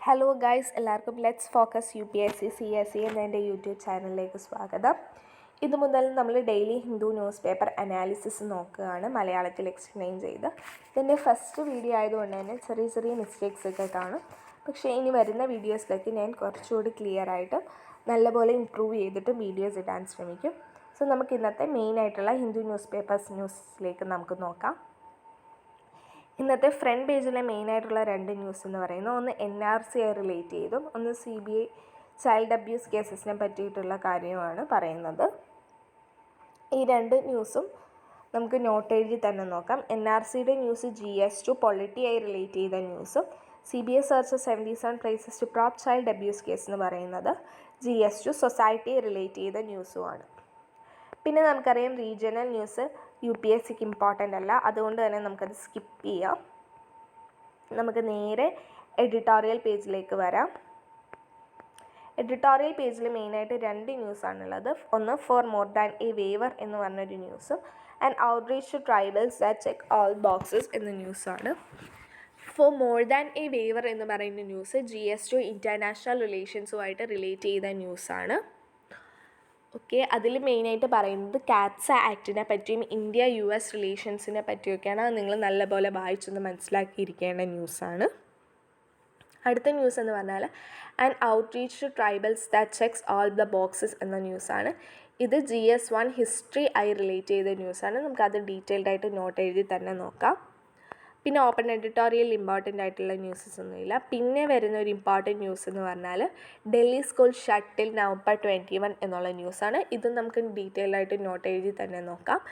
Hello guys, എല്ലാവർക്കും let's focus UPSC CSE എന്ന എൻ്റെ യൂട്യൂബ് ചാനലിലേക്ക് സ്വാഗതം. ഇതു മുതൽ നമ്മൾ daily Hindu news paper analysis നോക്കുകയാണ്, മലയാളത്തിൽ എക്സ്പ്ലെയിൻ ചെയ്ത്. ഇതിൻ്റെ ഫസ്റ്റ് വീഡിയോ ആയതുകൊണ്ട് തന്നെ ചെറിയ ചെറിയ മിസ്റ്റേക്സ് ഒക്കെ കാണും. പക്ഷേ ഇനി വരുന്ന വീഡിയോസിലേക്ക് ഞാൻ കുറച്ചുകൂടി ക്ലിയർ ആയിട്ട് നല്ലപോലെ ഇമ്പ്രൂവ് ചെയ്തിട്ട് വീഡിയോസ് ഇടാൻ ശ്രമിക്കും. സോ നമുക്ക് ഇന്നത്തെ മെയിനായിട്ടുള്ള ഹിന്ദു ന്യൂസ് പേപ്പേഴ്സ് ന്യൂസിലേക്ക് നമുക്ക് നോക്കാം. ഇന്നത്തെ ഫ്രണ്ട് പേജിലെ മെയിനായിട്ടുള്ള രണ്ട് ന്യൂസ് എന്ന് പറയുന്നത് ഒന്ന് NRC റിലേറ്റ് ചെയ്തും ഒന്ന് CBI ചൈൽഡ് അബ്യൂസ് കേസസിനെ പറ്റിയിട്ടുള്ള കാര്യമാണ് പറയുന്നത്. ഈ രണ്ട് ന്യൂസും നമുക്ക് നോട്ട് എഴുതി തന്നെ നോക്കാം. NRCയുടെ ന്യൂസ് GS2 പൊളിറ്റിയായി റിലേറ്റ് ചെയ്ത ന്യൂസും CBI search 77 places to probe child abuse case എന്ന് പറയുന്നത് GS2 സൊസൈറ്റിയെ റിലേറ്റ് ചെയ്ത ന്യൂസുമാണ്. പിന്നെ നമുക്കറിയാം റീജിയണൽ ന്യൂസ് UPSCക്ക് ഇമ്പോർട്ടൻ്റ് അല്ല, അതുകൊണ്ട് തന്നെ നമുക്കത് സ്കിപ്പ് ചെയ്യാം. നമുക്ക് നേരെ എഡിറ്റോറിയൽ പേജിലേക്ക് വരാം. എഡിറ്റോറിയൽ പേജിൽ മെയിനായിട്ട് രണ്ട് ന്യൂസാണുള്ളത്. ഒന്ന് for more than a waiver എന്ന് പറഞ്ഞൊരു ന്യൂസും and outreach to tribals that check all boxes എന്ന ന്യൂസാണ്. For more than a waiver എന്ന് പറയുന്ന ന്യൂസ് GS2 ഇൻ്റർനാഷണൽ റിലേഷൻസുമായിട്ട് റിലേറ്റ് ചെയ്ത ന്യൂസാണ്. ഓക്കെ, അതിൽ മെയിനായിട്ട് പറയുന്നത് കാറ്റ്സ ആക്ടിനെ പറ്റിയും ഇന്ത്യ US റിലേഷൻസിനെ പറ്റിയൊക്കെയാണ്. അത് നിങ്ങൾ നല്ലപോലെ വായിച്ചൊന്ന് മനസ്സിലാക്കിയിരിക്കേണ്ട ന്യൂസാണ്. അടുത്ത ന്യൂസ് എന്ന് പറഞ്ഞാൽ and outreach to tribals that checks all the boxes എന്ന ന്യൂസാണ്. ഇത് GS1 ഹിസ്റ്ററി ആയി റിലേറ്റ് ചെയ്ത ന്യൂസാണ്. നമുക്കത് ഡീറ്റെയിൽഡ് ആയിട്ട് നോട്ട് എഴുതി തന്നെ നോക്കാം. പിന്നെ ഓപ്പൺ എഡിറ്റോറിയൽ ഇമ്പോർട്ടൻ്റ് ആയിട്ടുള്ള ന്യൂസസ് ഒന്നുമില്ല. പിന്നെ വരുന്ന ഒരു ഇമ്പോർട്ടൻറ്റ് ന്യൂസ് എന്ന് പറഞ്ഞാൽ Delhi school shut till November 21 എന്നുള്ള ന്യൂസാണ്. ഇത് നമുക്ക് ഡീറ്റെയിൽ ആയിട്ട് നോട്ട് എഴുതി തന്നെ നോക്കാം.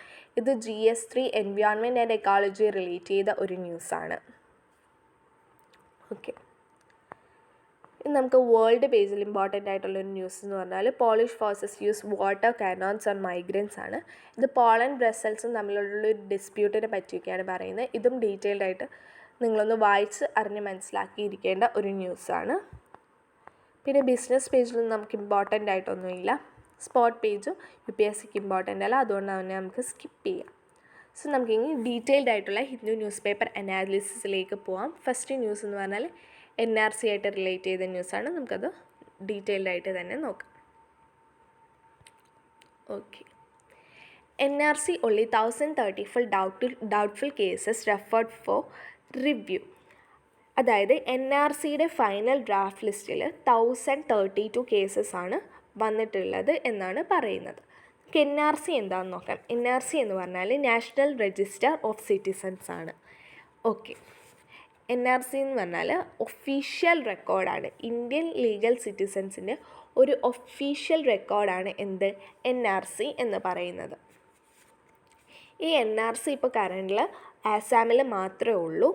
ഇത് GS3 environment and ecology relate ചെയ്ത ഒരു ന്യൂസാണ്. ഓക്കെ, നമുക്ക് വേൾഡ് പേജിൽ ഇമ്പോർട്ടൻ്റ് ആയിട്ടുള്ളൊരു ന്യൂസ് എന്ന് പറഞ്ഞാൽ Polish forces use water cannons on migrants ആണ്. ഇത് പോളണ്ട് ബ്രസൽസും തമ്മിലുള്ളൊരു ഡിസ്പ്യൂട്ടിനെ പറ്റിയൊക്കെയാണ് പറയുന്നത്. ഇതും ഡീറ്റെയിൽഡ് ആയിട്ട് നിങ്ങളൊന്ന് വായിച്ച് അറിഞ്ഞ് മനസ്സിലാക്കിയിരിക്കേണ്ട ഒരു ന്യൂസാണ്. പിന്നെ ബിസിനസ് പേജിൽ നമുക്ക് ഇമ്പോർട്ടൻ്റ് ആയിട്ടൊന്നുമില്ല. സ്പോട്ട് പേജും UPSCക്ക് ഇമ്പോർട്ടൻ്റ് അല്ല, അതുകൊണ്ട് തന്നെ നമുക്ക് സ്കിപ്പ് ചെയ്യാം. സോ നമുക്കിനി ഡീറ്റെയിൽഡ് ആയിട്ടുള്ള ഹിന്ദു ന്യൂസ് പേപ്പർ അനാലിസിസിലേക്ക് പോകാം. ഫസ്റ്റ് ന്യൂസ് എന്ന് പറഞ്ഞാൽ NRC ആയിട്ട് റിലേറ്റ് ചെയ്ത ന്യൂസാണ്. നമുക്കത് ഡീറ്റെയിൽഡ് ആയിട്ട് തന്നെ നോക്കാം. Okay, NRC only 1034 doubtful cases referred for review. അതായത് NRCയുടെ ഫൈനൽ ഡ്രാഫ്റ്റ് ലിസ്റ്റിൽ 1032 കേസസ് ആണ് വന്നിട്ടുള്ളത് എന്നാണ് പറയുന്നത്. NRC എന്താണെന്ന് നോക്കാം. NRC എന്ന് പറഞ്ഞാൽ നാഷണൽ രജിസ്റ്റർ ഓഫ് സിറ്റിസൺസ് ആണ്. ഓക്കെ, NRC എന്ന് പറഞ്ഞാൽ ഒഫീഷ്യൽ റെക്കോർഡാണ്. ഇന്ത്യൻ ലീഗൽ സിറ്റിസൺസിൻ്റെ ഒരു ഒഫീഷ്യൽ റെക്കോർഡാണ് എന്ത് NRC എന്ന് പറയുന്നത്. ഈ NRC ഇപ്പോൾ കറണ്ടിൽ ആസാമിൽ മാത്രമേ ഉള്ളൂ.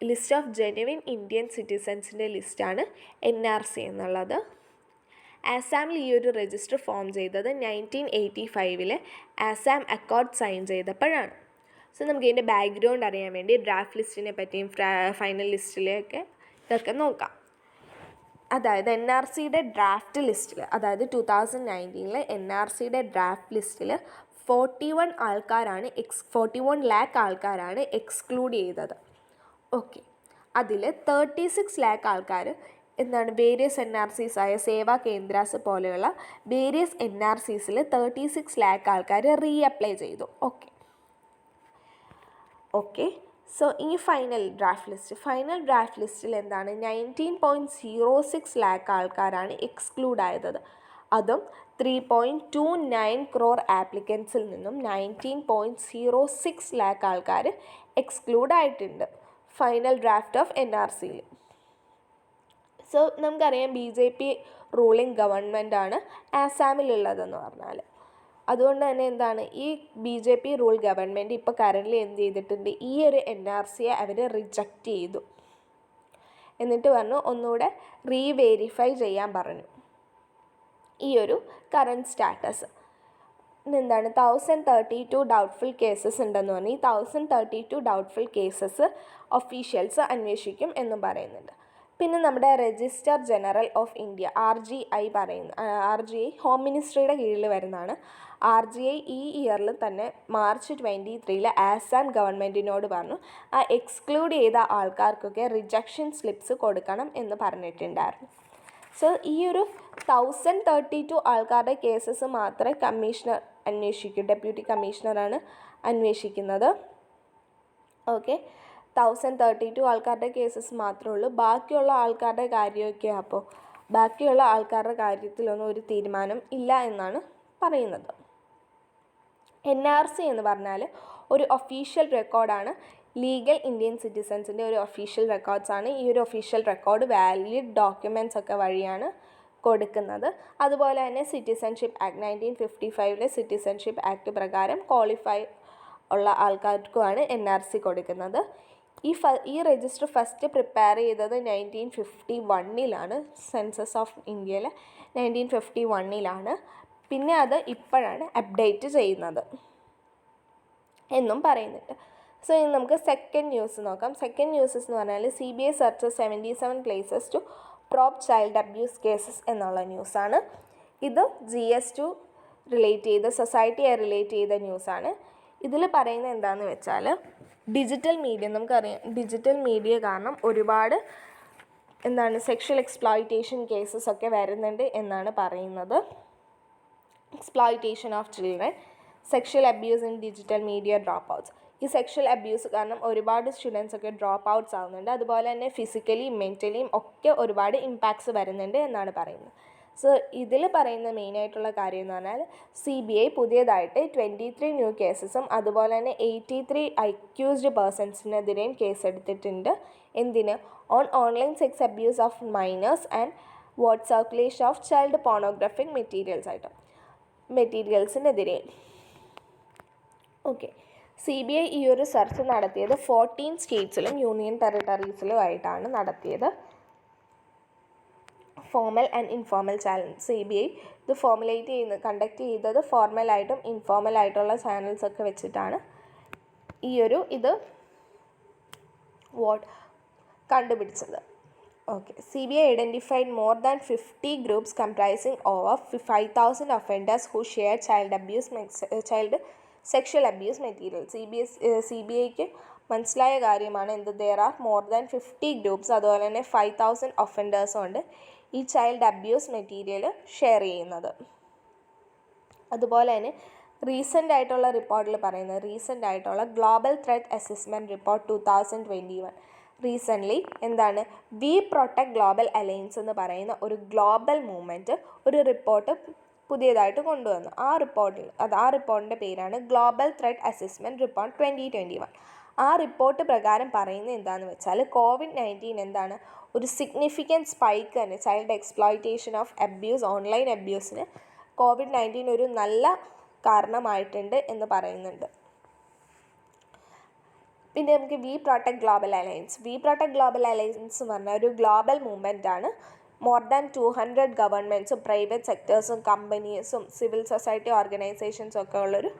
ലിസ്റ്റ് ഓഫ് ജെനുവിൻ ഇന്ത്യൻ സിറ്റിസൺസിൻ്റെ ലിസ്റ്റാണ് NRC എന്നുള്ളത്. ആസാമിൽ ഈ ഒരു രജിസ്റ്റർ ഫോം ചെയ്തത് 1985 ആസാം അക്കോർഡ് സൈൻ ചെയ്തപ്പോഴാണ്. സോ നമുക്ക് ഇതിൻ്റെ ബാക്ക്ഗ്രൗണ്ട് അറിയാൻ വേണ്ടി ഡ്രാഫ്റ്റ് ലിസ്റ്റിനെ പറ്റിയും ഫൈനൽ ലിസ്റ്റിലേക്ക് ഇതൊക്കെ നോക്കാം. അതായത് NRCയുടെ ഡ്രാഫ്റ്റ് ലിസ്റ്റിൽ, അതായത് 2019 NRCയുടെ ഡ്രാഫ്റ്റ് ലിസ്റ്റിൽ 41 ആൾക്കാരാണ് 41 ലാക്ക് ആൾക്കാരാണ് എക്സ്ക്ലൂഡ് ചെയ്തത്. ഓക്കെ, അതിൽ 36 ലാക്ക് ആൾക്കാർ എന്താണ് വേരിയസ് NRCs ആയ സേവാ കേന്ദ്രാസ് പോലെയുള്ള വേരിയസ് NRCസിൽ 36 ലാക്ക് ആൾക്കാർ റീഅപ്ലൈ ചെയ്തു. ഓക്കെ, സോ ഈ ഫൈനൽ ഡ്രാഫ്റ്റ് ലിസ്റ്റിൽ എന്താണ് 19.06 ലാക്ക് ആൾക്കാരാണ് എക്സ്ക്ലൂഡ് ആയത്. അതും 3.29 crore ആപ്ലിക്കൻസിൽ നിന്നും 19.06 ലാക്ക് ആൾക്കാർ എക്സ്ക്ലൂഡ് ആയിട്ടുണ്ട് ഫൈനൽ ഡ്രാഫ്റ്റ് ഓഫ് NRCയിൽ. സോ നമുക്കറിയാം BJP റൂളിംഗ് ഗവൺമെൻറ്റാണ് ആസാമിലുള്ളതെന്ന് പറഞ്ഞാൽ. അതുകൊണ്ട് തന്നെ എന്താണ് ഈ BJP റൂൾ ഗവൺമെൻറ് ഇപ്പോൾ കറൻ്റ് എന്ത് ചെയ്തിട്ടുണ്ട്, ഈ ഒരു NRCയെ അവർ റിജക്റ്റ് ചെയ്തു. എന്നിട്ട് പറഞ്ഞു ഒന്നുകൂടെ റീവെരിഫൈ ചെയ്യാൻ പറഞ്ഞു ഈ ഒരു കറൻറ്റ് സ്റ്റാറ്റസ്. എന്താണ് 1032 ഡൗട്ട്ഫുൾ കേസസ് ഉണ്ടെന്ന് പറഞ്ഞ് ഈ 1032 ഡൗട്ട്ഫുൾ കേസസ് ഒഫീഷ്യൽസ് അന്വേഷിക്കും എന്നും പറയുന്നുണ്ട്. പിന്നെ നമ്മുടെ registrar general of India RGI home മിനിസ്ട്രിയുടെ കീഴിൽ വരുന്നതാണ്. RGI ഈ ഇയറിൽ തന്നെ മാർച്ച് 23 ആസാം ഗവൺമെൻറ്റിനോട് പറഞ്ഞു ആ എക്സ്ക്ലൂഡ് ചെയ്ത ആൾക്കാർക്കൊക്കെ റിജക്ഷൻ സ്ലിപ്സ് കൊടുക്കണം എന്ന് പറഞ്ഞിട്ടുണ്ടായിരുന്നു. സോ ഈ ഒരു 1032 ആൾക്കാരുടെ കേസസ് മാത്രമേ കമ്മീഷണർ അന്വേഷിക്കൂ. ഡെപ്യൂട്ടി കമ്മീഷണറാണ് അന്വേഷിക്കുന്നത്. ഓക്കെ, 1032 ആൾക്കാരുടെ കേസസ് മാത്രമേ ഉള്ളൂ. ബാക്കിയുള്ള ആൾക്കാരുടെ കാര്യമൊക്കെ അപ്പോൾ ബാക്കിയുള്ള ആൾക്കാരുടെ കാര്യത്തിലൊന്നും ഒരു തീരുമാനം ഇല്ല എന്നാണ് പറയുന്നത്. NRC എന്ന് പറഞ്ഞാൽ ഒരു ഒഫീഷ്യൽ റെക്കോർഡാണ്. ലീഗൽ ഇന്ത്യൻ സിറ്റിസൻസിൻ്റെ ഒരു ഒഫീഷ്യൽ റെക്കോർഡ്സാണ്. ഈ ഒരു ഒഫീഷ്യൽ റെക്കോർഡ് വാലിഡ് ഡോക്യുമെൻറ്റ്സ് ഒക്കെ വഴിയാണ് കൊടുക്കുന്നത്. അതുപോലെ തന്നെ സിറ്റിസൺഷിപ്പ് ആക്ട് 1955 സിറ്റിസൺഷിപ്പ് ആക്ട് പ്രകാരം ക്വാളിഫൈ ഉള്ള ആൾക്കാർക്കുമാണ് NRC കൊടുക്കുന്നത്. ഈ രജിസ്റ്റർ ഫസ്റ്റ് പ്രിപ്പയർ ചെയ്തത് 1951 സെൻസസ് ഓഫ് ഇന്ത്യയിൽ 1951 പിന്നെ അത് ഇപ്പോഴാണ് അപ്ഡേറ്റ് ചെയ്യുന്നത് എന്നും പറയുന്നുണ്ട്. സോ ഇനി നമുക്ക് സെക്കൻഡ് ന്യൂസ് നോക്കാം. സെക്കൻഡ് ന്യൂസസ് എന്ന് പറഞ്ഞാൽ CBI searches 77 places to probe child abuse cases എന്നുള്ള ന്യൂസാണ്. ഇത് GS2 റിലേറ്റ് ചെയ്ത സൊസൈറ്റിയെ റിലേറ്റ് ചെയ്ത ന്യൂസാണ്. ഇതിൽ പറയുന്നത് എന്താണെന്ന് വെച്ചാൽ ഡിജിറ്റൽ മീഡിയ, നമുക്കറിയാം ഡിജിറ്റൽ മീഡിയ കാരണം ഒരുപാട് സെക്ഷൽ എക്സ്പ്ലോയിറ്റേഷൻ കേസസ് ഒക്കെ വരുന്നുണ്ട് എന്നാണ് പറയുന്നത്. Exploitation of children, sexual abuse in digital media drop outs. ഈ സെക്ഷൽ അബ്യൂസ് കാരണം ഒരുപാട് സ്റ്റുഡൻസ് ഒക്കെ ഡ്രോപ്പ് ഔട്ട്സ് ആവുന്നുണ്ട്. അതുപോലെ തന്നെ ഫിസിക്കലിയും മെൻ്റലിയും ഒക്കെ ഒരുപാട് ഇമ്പാക്ട്സ് വരുന്നുണ്ട് എന്നാണ് പറയുന്നത്. സോ ഇതിൽ പറയുന്ന മെയിനായിട്ടുള്ള കാര്യം എന്ന് പറഞ്ഞാൽ CBI പുതിയതായിട്ട് 23 ന്യൂ കേസസും അതുപോലെ തന്നെ 83 അക്യൂസ്ഡ് പേഴ്സൺസിനെതിരെയും കേസെടുത്തിട്ടുണ്ട്. എന്തിന്? Online sex abuse of minors and circulation of child pornographic മെറ്റീരിയൽസിനെതിരെ. ഓക്കെ, CBI ഈ ഒരു സെർച്ച് നടത്തിയത് 14 സ്റ്റേറ്റ്സിലും യൂണിയൻ ടെറിട്ടറീസിലും ആയിട്ടാണ് നടത്തിയത്. Formal and informal channels. CBI ഇത് കണ്ടക്ട് ചെയ്തത് ഫോർമലായിട്ടും ഇൻഫോർമലായിട്ടുള്ള ചാനൽസൊക്കെ വെച്ചിട്ടാണ് ഇത് കണ്ടുപിടിച്ചത്. Okay, CBI identified more than 50 groups comprising over 5,000 offenders who share child sexual abuse material. CBIക്ക് മനസ്സിലായ കാര്യമാണ് there are more than 50 groups, അതുപോലെ തന്നെ 5,000 ഒഫൻഡേഴ്സും ഉണ്ട് ഈ ചൈൽഡ് അബ്യൂസ് മെറ്റീരിയൽ ഷെയർ ചെയ്യുന്നത്. അതുപോലെ തന്നെ റീസെൻ്റ് ആയിട്ടുള്ള റിപ്പോർട്ടിൽ പറയുന്നത് global threat assessment report 2021 recently we protect global alliance എന്ന് പറയുന്ന ഒരു ഗ്ലോബൽ മൂവ്മെൻറ്റ് ഒരു റിപ്പോർട്ട് പുതിയതായിട്ട് കൊണ്ടുവന്നു. ആ റിപ്പോർട്ടിൻ്റെ പേരാണ് ഗ്ലോബൽ ത്രെറ്റ് അസസ്മെൻറ്റ് റിപ്പോർട്ട് 2021. ആ റിപ്പോർട്ട് പ്രകാരം പറയുന്നത് എന്താണെന്ന് വെച്ചാൽ COVID-19 ഒരു സിഗ്നിഫിക്കൻറ്റ് സ്പൈക്ക് തന്നെ child exploitation of abuse, online അബ്യൂസിന് COVID-19 ഒരു നല്ല കാരണമായിട്ടുണ്ട് എന്ന് പറയുന്നുണ്ട്. പിന്നെ നമുക്ക് വി പ്രൊട്ടക്ട് ഗ്ലോബൽ അലയൻസ് എന്ന് പറഞ്ഞാൽ ഒരു ഗ്ലോബൽ മൂവ്മെൻ്റ് ആണ്. മോർ ദാൻ 200 ഗവൺമെൻറ്റ്സും പ്രൈവറ്റ് സെക്ടേഴ്സും കമ്പനീസും സിവിൽ സൊസൈറ്റി ഓർഗനൈസേഷൻസും ഒക്കെ ഉള്ളൊരു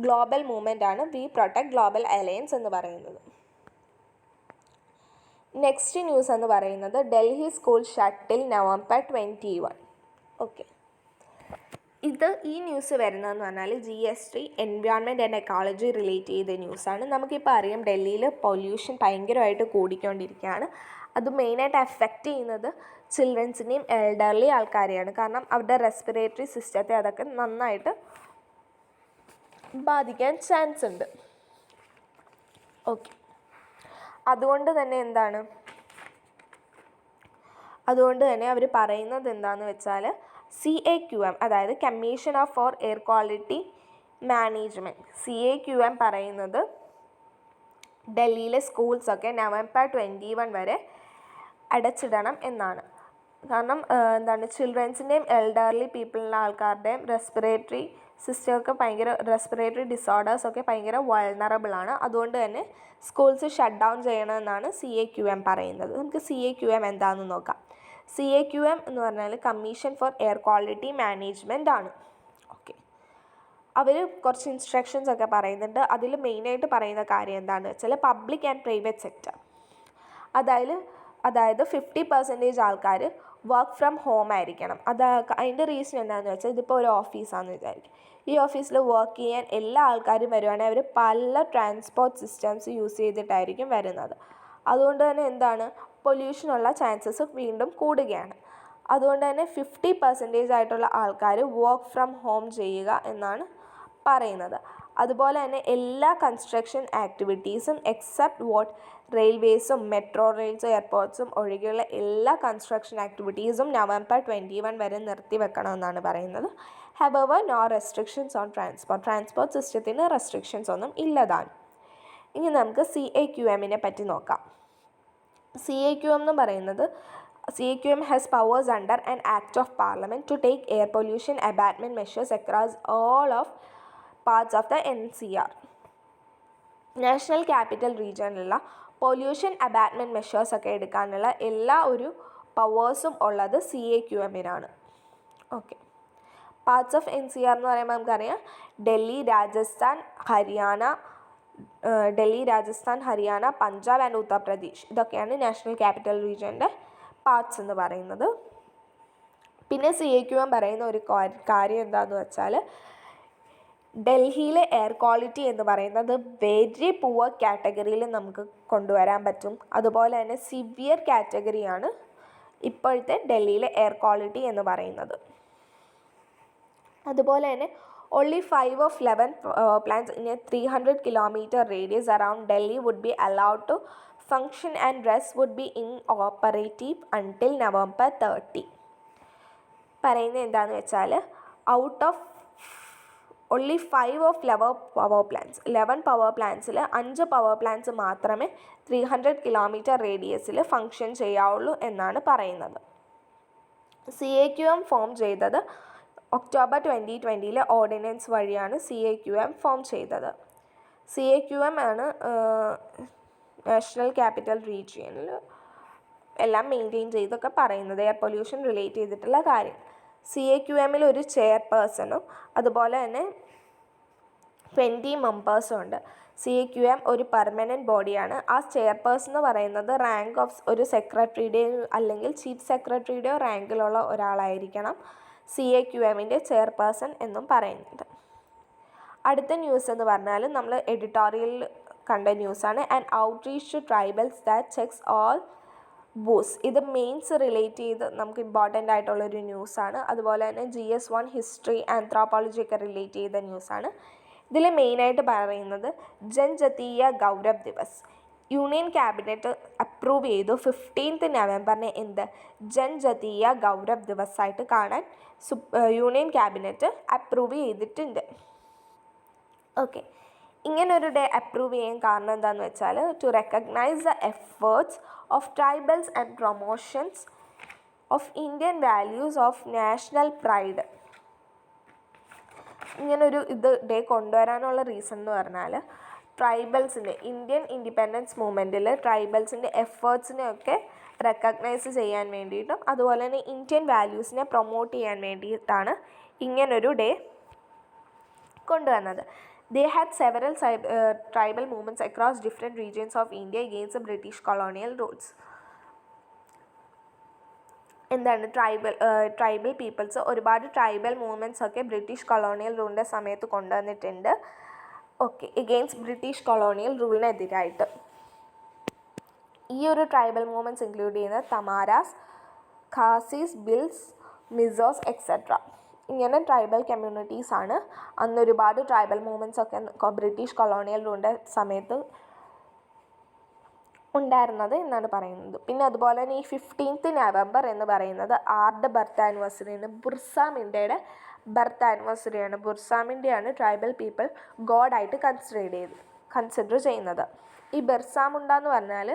ഗ്ലോബൽ മൂവ്മെൻ്റ് ആണ് വി പ്രൊട്ടക്ട് ഗ്ലോബൽ അലയൻസ് എന്ന് പറയുന്നത്. നെക്സ്റ്റ് ന്യൂസ് എന്ന് പറയുന്നത് Delhi school shut till November 21. Okay, ഈ ന്യൂസ് വരുന്നതെന്ന് പറഞ്ഞാൽ GS3 environment and ecology relate ചെയ്ത ന്യൂസാണ്. നമുക്കിപ്പോൾ അറിയാം ഡൽഹിയിൽ പൊല്യൂഷൻ ഭയങ്കരമായിട്ട് കൂടിക്കൊണ്ടിരിക്കുകയാണ്. അത് മെയിനായിട്ട് അഫക്റ്റ് ചെയ്യുന്നത് ചിൽഡ്രൻസിനെയും എൽഡർലി ആൾക്കാരെയാണ്. കാരണം അവരുടെ റെസ്പിറേറ്ററി സിസ്റ്റത്തെ അതൊക്കെ നന്നായിട്ട് ബാധിക്കാൻ ചാൻസ് ഉണ്ട്. ഓക്കെ, അതുകൊണ്ട് തന്നെ അവർ പറയുന്നത് എന്താണെന്ന് വെച്ചാൽ CAQM, അതായത് commission for air quality management, CAQM പറയുന്നത് ഡൽഹിയിലെ സ്കൂൾസൊക്കെ November 21 വരെ അടച്ചിടണം എന്നാണ്. കാരണം ചിൽഡ്രൻസിൻ്റെയും എൽഡർലി പീപ്പിളിൻ്റെ ആൾക്കാരുടെയും റെസ്പിറേറ്ററി ഡിസോർഡേഴ്സൊക്കെ ഭയങ്കര വൾണറബിളാണ്. അതുകൊണ്ട് തന്നെ സ്കൂൾസ് ഷട്ട് ഡൗൺ ചെയ്യണമെന്നാണ് CAQM പറയുന്നത്. നമുക്ക് CAQM എന്താണെന്ന് നോക്കാം. CAQM എന്ന് പറഞ്ഞാൽ commission for air quality management ആണ്. ഓക്കെ, അവർ കുറച്ച് ഇൻസ്ട്രക്ഷൻസ് ഒക്കെ പറയുന്നുണ്ട്. അതിൽ മെയിനായിട്ട് പറയുന്ന കാര്യം എന്താണെന്ന് വെച്ചാൽ പബ്ലിക് ആൻഡ് പ്രൈവറ്റ് സെക്ടർ, അതായത് 50% ആൾക്കാർ വർക്ക് ഫ്രം ഹോം ആയിരിക്കണം. അതിൻ്റെ റീസൺ എന്താണെന്ന് വെച്ചാൽ ഇതിപ്പോൾ ഒരു ഓഫീസാണെന്ന് വിചാരിക്കും. ഈ ഓഫീസിൽ വർക്ക് ചെയ്യാൻ എല്ലാ ആൾക്കാരും വരുവാണെങ്കിൽ അവർ പല ട്രാൻസ്പോർട്ട് സിസ്റ്റംസ് യൂസ് ചെയ്തിട്ടായിരിക്കും വരുന്നത്. അതുകൊണ്ട് തന്നെ എന്താണ്, പൊല്യൂഷനുള്ള ചാൻസസ് വീണ്ടും കൂടുകയാണ്. അതുകൊണ്ട് തന്നെ 50% ആയിട്ടുള്ള ആൾക്കാർ വർക്ക് ഫ്രം ഹോം ചെയ്യുക എന്നാണ് പറയുന്നത്. അതുപോലെ തന്നെ എല്ലാ കൺസ്ട്രക്ഷൻ ആക്ടിവിറ്റീസും എക്സെപ്റ്റ് റെയിൽവേസും മെട്രോ റെയിൽസും എയർപോർട്ട്സും ഒഴികെയുള്ള എല്ലാ കൺസ്ട്രക്ഷൻ ആക്ടിവിറ്റീസും November 21 വരെ നിർത്തിവെക്കണമെന്നാണ് പറയുന്നത്. However no restrictions on transport സിസ്റ്റത്തിന് റെസ്ട്രിക്ഷൻസ് ഒന്നും ഇല്ലതാണ്. ഇനി നമുക്ക് CAQM പറ്റി നോക്കാം. CAQM എന്ന് പറയുന്നത് CAQM has powers under an Act of Parliament to take air pollution abatement measures across all of parts of the NCR. National capital റീജിയനിലുള്ള പൊല്യൂഷൻ അബാറ്റ്മെൻറ്റ് മെഷേഴ്സ് ഒക്കെ എടുക്കാനുള്ള എല്ലാ ഒരു പവേഴ്സും ഉള്ളത് CAQM-നാണ്. ഓക്കെ, പാർട്സ് ഓഫ് NCR എന്ന് പറയുമ്പോൾ നമുക്കറിയാം ഡൽഹി, രാജസ്ഥാൻ, ഹരിയാന, പഞ്ചാബ് ആൻഡ് ഉത്തർപ്രദേശ്. ഇതൊക്കെയാണ് നാഷണൽ ക്യാപിറ്റൽ റീജിയൻ്റെ പാർട്സ് എന്ന് പറയുന്നത്. പിന്നെ CAQM പറയുന്ന ഒരു കാര്യം എന്താണെന്ന് വെച്ചാൽ ഡൽഹിയിലെ എയർ ക്വാളിറ്റി എന്ന് പറയുന്നത് വെരി പുവർ കാറ്റഗറിയിൽ നമുക്ക് കൊണ്ടുവരാൻ പറ്റും. അതുപോലെ തന്നെ സിവിയർ കാറ്റഗറിയാണ് ഇപ്പോഴത്തെ ഡൽഹിയിലെ എയർ ക്വാളിറ്റി എന്ന് പറയുന്നത്. അതുപോലെ തന്നെ only 5 of 11 plants in a 300 kilometer radius around Delhi would be allowed to function and rest would be inoperative until November 30. പറയുന്നത് എന്താണെന്ന് വെച്ചാൽ out of only 5 of 11 power പ്ലാന്റ്സിൽ 5 പവർ പ്ലാന്റ്സ് മാത്രമേ 300 കിലോമീറ്റർ റേഡിയസിൽ ഫങ്ഷൻ ചെയ്യാവുള്ളൂ എന്നാണ് പറയുന്നത്. CAQM ഫോം ചെയ്തത് October 2020 ഓർഡിനൻസ് വഴിയാണ് CAQM ഫോം ചെയ്തത്. CAQM ആണ് നാഷണൽ ക്യാപിറ്റൽ റീജിയനിൽ എല്ലാം മെയിൻറ്റെയിൻ ചെയ്തൊക്കെ പറയുന്നത്, എയർ പൊല്യൂഷൻ റിലേറ്റ് ചെയ്തിട്ടുള്ള കാര്യം. CAQM-ൽ ഒരു ചെയർപേഴ്സണും അതുപോലെ തന്നെ 20 മെമ്പേഴ്സും ഉണ്ട്. CAQM ഒരു പെർമനൻറ്റ് ബോഡിയാണ്. ആ ചെയർപേഴ്സൺ എന്ന് പറയുന്നത് റാങ്ക് ഓഫ് ഒരു സെക്രട്ടറിയുടെയോ അല്ലെങ്കിൽ ചീഫ് സെക്രട്ടറിയുടെയോ റാങ്കിലുള്ള ഒരാളായിരിക്കണം CAQM-ൻ്റെ ചെയർപേഴ്സൺ എന്നും പറയുന്നത്. അടുത്ത ന്യൂസ് എന്ന് പറഞ്ഞാൽ നമ്മൾ എഡിറ്റോറിയലിൽ കണ്ട ന്യൂസാണ്. And outreach to tribals that checks all boos. ഇത് മെയിൻസ് റിലേറ്റ് ചെയ്ത് നമുക്ക് ഇമ്പോർട്ടൻ്റ് ആയിട്ടുള്ളൊരു ന്യൂസാണ്. അതുപോലെ തന്നെ GS1 ഹിസ്റ്ററി ആന്ത്രോപോളജി ഒക്കെ റിലേറ്റ് ചെയ്ത ന്യൂസാണ്. ഇതിൽ മെയിനായിട്ട് പറയുന്നത് Janjatiya Gaurav Divas. Union cabinet approve ചെയ്തു 15th നവംബറിനെ എന്ത് ജൻജാതീയ ഗൗരവ് ദിവസമായിട്ട് കാണാൻ യൂണിയൻ ക്യാബിനറ്റ് അപ്രൂവ് ചെയ്തിട്ടുണ്ട്. ഓക്കെ, ഇങ്ങനൊരു ഡേ അപ്രൂവ് ചെയ്യാൻ കാരണം എന്താണെന്ന് വെച്ചാൽ to recognise the efforts of tribals and promotions of Indian values of national pride. ഇങ്ങനൊരു ഡേ കൊണ്ടുവരാനുള്ള റീസൺ എന്ന് പറഞ്ഞാൽ ട്രൈബൽസിൻ്റെ ഇന്ത്യൻ ഇൻഡിപെൻഡൻസ് മൂവ്മെൻറ്റിൽ ട്രൈബൽസിൻ്റെ എഫേർട്സിനെയൊക്കെ റെക്കഗ്നൈസ് ചെയ്യാൻ വേണ്ടിയിട്ടും അതുപോലെ തന്നെ ഇന്ത്യൻ വാല്യൂസിനെ പ്രൊമോട്ട് ചെയ്യാൻ വേണ്ടിയിട്ടാണ് ഇങ്ങനൊരു ഡേ കൊണ്ടുവന്നത്. They had several tribal movements across different regions of India against the British colonial rules. എന്താണ് ട്രൈബൽ പീപ്പിൾസ് ഒരുപാട് ട്രൈബൽ മൂവ്മെൻറ്റ്സ് ഒക്കെ ബ്രിട്ടീഷ് കൊളോണിയൽ റൂളിൻ്റെ സമയത്ത് കൊണ്ടുവന്നിട്ടുണ്ട്. ഓക്കെ, എഗെയിൻസ്റ്റ് ബ്രിട്ടീഷ് കൊളോണിയൽ റൂളിനെതിരായിട്ട്. ഈ ഒരു ട്രൈബൽ മൂവ്മെൻറ്റ്സ് ഇൻക്ലൂഡ് ചെയ്യുന്നത് തമാരാസ്, ഖാസീസ്, ബിൽസ്, മിസോസ് എക്സെട്ര. ഇങ്ങനെ ട്രൈബൽ കമ്മ്യൂണിറ്റീസാണ് അന്ന് ഒരുപാട് ട്രൈബൽ മൂവ്മെൻറ്റ്സ് ഒക്കെ ബ്രിട്ടീഷ് കൊളോണിയൽ റൂളിൻ്റെ സമയത്ത് ഉണ്ടായിരുന്നത് എന്നാണ് പറയുന്നത്. പിന്നെ അതുപോലെ തന്നെ ഈ 15th നവംബർ എന്ന് പറയുന്നത് ആരുടെ ബർത്ത് ആനിവേഴ്സറിയാണ്? ബിർസ മുണ്ടയുടെ ബർത്ത് ആനിവേഴ്സറിയാണ്. ബിർസ മുണ്ടയാണ് ട്രൈബൽ പീപ്പിൾ ഗോഡായിട്ട് കൺസിഡർ ചെയ്യുന്നത്. ഈ ബിർസ മുണ്ട എന്ന് പറഞ്ഞാൽ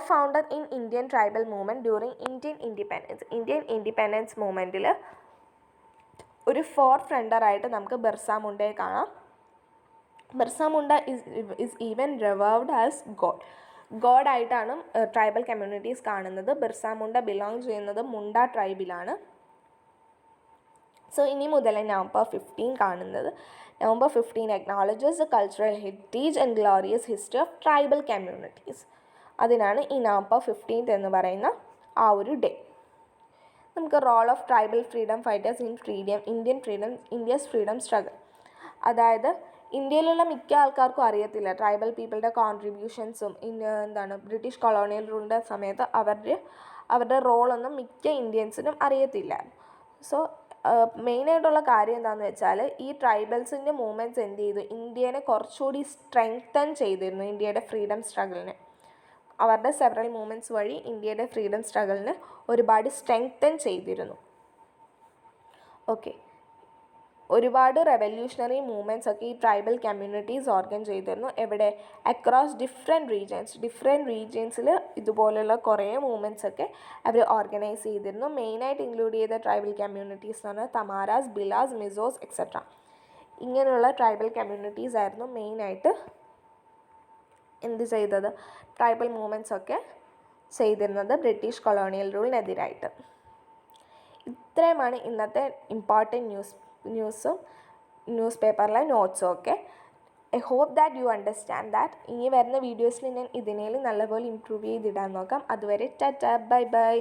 founder in Indian tribal movement during Indian independence മൂവ്മെൻറ്റിൽ ഒരു ഫ്രണ്ടറായിട്ട് നമുക്ക് ബിർസ മുണ്ടയെ കാണാം. Birsa Munda is even revered as ഗോഡായിട്ടാണ് ട്രൈബൽ കമ്മ്യൂണിറ്റീസ് കാണുന്നത്. ബിർസ മുണ്ട ബിലോങ് ചെയ്യുന്നത് മുണ്ട ട്രൈബിലാണ്. സോ ഇനി മുതൽ November 15 കാണുന്നത്. November 15 acknowledges the cultural heritage and glorious history of tribal communities. അതിനാണ് ഈ നവംബർ 15th എന്ന് പറയുന്ന ആ ഒരു ഡേ. നമുക്ക് role of tribal freedom fighters India's freedom struggle. അതായത് ഇന്ത്യയിലുള്ള മിക്ക ആൾക്കാർക്കും അറിയത്തില്ല ട്രൈബൽ പീപ്പിളുടെ കോൺട്രിബ്യൂഷൻസും ബ്രിട്ടീഷ് കൊളോണിയൽ റൂളിൻ്റെ സമയത്ത് അവരുടെ റോളൊന്നും മിക്ക ഇന്ത്യൻസിനും അറിയത്തില്ല. സോ മെയിനായിട്ടുള്ള കാര്യം എന്താണെന്ന് വെച്ചാൽ ഈ ട്രൈബൽസിൻ്റെ മൂവ്മെൻറ്റ്സ് എന്ത് ചെയ്തു, ഇന്ത്യനെ കുറച്ചുകൂടി സ്ട്രെങ്തൻ ചെയ്തിരുന്നു ഇന്ത്യയുടെ ഫ്രീഡം സ്ട്രഗിളിനെ. അവരുടെ സെവറൽ മൂവ്മെൻറ്റ്സ് വഴി ഇന്ത്യയുടെ ഫ്രീഡം സ്ട്രഗിളിന് ഒരുപാട് സ്ട്രെങ്തൻ ചെയ്തിരുന്നു. ഓക്കെ, ഒരുപാട് റെവല്യൂഷണറി മൂവ്മെൻറ്റ്സ് ഒക്കെ ഈ ട്രൈബൽ കമ്മ്യൂണിറ്റീസ് ഓർഗൻ ചെയ്തിരുന്നു. എവിടെ? അക്രോസ് ഡിഫറെൻറ്റ് റീജിയൻസിൽ ഇതുപോലുള്ള കുറേ മൂവ്മെൻറ്റ്സ് ഒക്കെ അവർ ഓർഗനൈസ് ചെയ്തിരുന്നു. മെയിനായിട്ട് ഇൻക്ലൂഡ് ചെയ്ത ട്രൈബൽ കമ്മ്യൂണിറ്റീസ് എന്ന് പറഞ്ഞാൽ തമാരാസ്, ബിലാസ്, മിസോസ് എക്സെട്ര. ഇങ്ങനെയുള്ള ട്രൈബൽ കമ്മ്യൂണിറ്റീസ് ആയിരുന്നു മെയിനായിട്ട് ട്രൈബൽ മൂവ്മെൻറ്റ്സ് ഒക്കെ ചെയ്തിരുന്നത് ബ്രിട്ടീഷ് കൊളോണിയൽ റൂളിനെതിരായിട്ട്. ഇത്രയുമാണ് ഇന്നത്തെ ഇമ്പോർട്ടൻറ്റ് ന്യൂസ് പേപ്പറിലെ നോട്ട്സും ഒക്കെ. I hope that you understand that. ഇനി വരുന്ന വീഡിയോസിൽ ഞാൻ ഇതിനേലും നല്ലപോലെ ഇമ്പ്രൂവ് ചെയ്തിടാൻ നോക്കാം. അതുവരെ ടാറ്റ, ബൈ ബൈ.